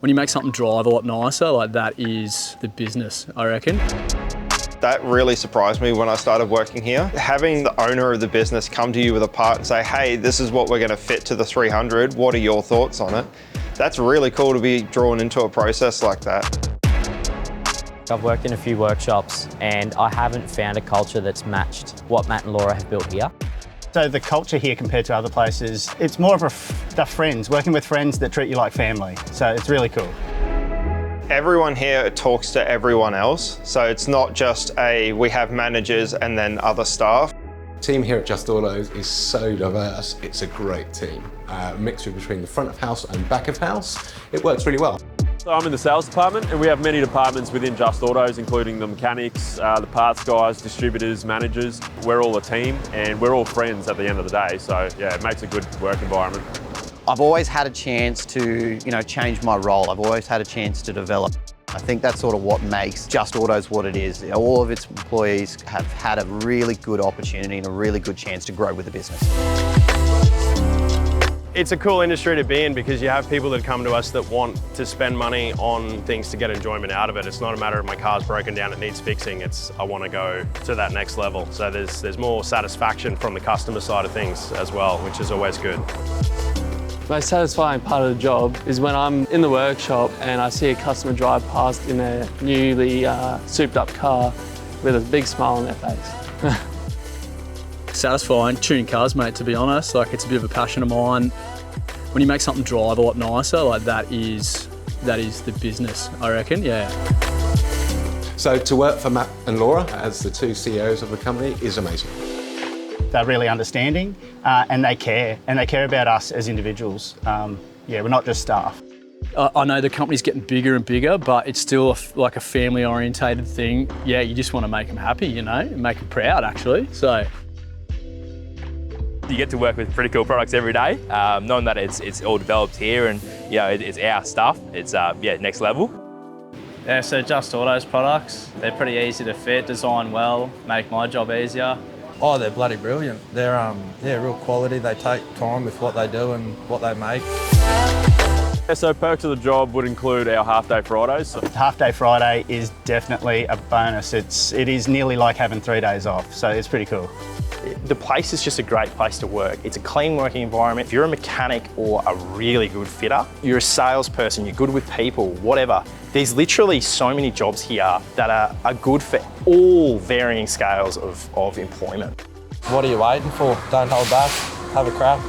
when you make something drive a lot nicer, like that is the business, I reckon. That really surprised me when I started working here. Having the owner of the business come to you with a part and say, hey, this is what we're going to fit to the 300. What are your thoughts on it? That's really cool to be drawn into a process like that. I've worked in a few workshops and I haven't found a culture that's matched what Matt and Laura have built here. So the culture here compared to other places, it's more of the friends, working with friends that treat you like family. So it's really cool. Everyone here talks to everyone else. So it's not just we have managers and then other staff. The team here at Just Autos is so diverse. It's a great team. A mixture between the front of house and back of house. It works really well. So I'm in the sales department and we have many departments within Just Autos, including the mechanics, the parts guys, distributors, managers. We're all a team and we're all friends at the end of the day. So yeah, it makes a good work environment. I've always had a chance to, change my role. I've always had a chance to develop. I think that's sort of what makes Just Autos what it is. All of its employees have had a really good opportunity and a really good chance to grow with the business. It's a cool industry to be in because you have people that come to us that want to spend money on things to get enjoyment out of it. It's not a matter of my car's broken down, it needs fixing. It's I want to go to that next level. So there's more satisfaction from the customer side of things as well, which is always good. Most satisfying part of the job is when I'm in the workshop and I see a customer drive past in their newly souped up car with a big smile on their face. Satisfying, tuning cars, mate, to be honest. Like, it's a bit of a passion of mine. When you make something drive a lot nicer, like that is the business, I reckon, yeah. So to work for Matt and Laura as the two CEOs of the company is amazing. They're really understanding and they care about us as individuals. We're not just staff. I know the company's getting bigger and bigger, but it's still like a family orientated thing. Yeah, you just want to make them happy, make them proud actually, so. You get to work with pretty cool products every day, knowing that it's all developed here and it's our stuff. It's next level. Yeah, so Just Autos products, they're pretty easy to fit, design well, make my job easier. Oh, they're bloody brilliant. They're real quality. They take time with what they do and what they make. Yeah, so perks of the job would include our half-day Fridays. Half-day Friday is definitely a bonus. It is nearly like having 3 days off, so it's pretty cool. The place is just a great place to work. It's a clean working environment. If you're a mechanic or a really good fitter, you're a salesperson, you're good with people, whatever. There's literally so many jobs here that are good for all varying scales of employment. What are you waiting for? Don't hold back. Have a crack.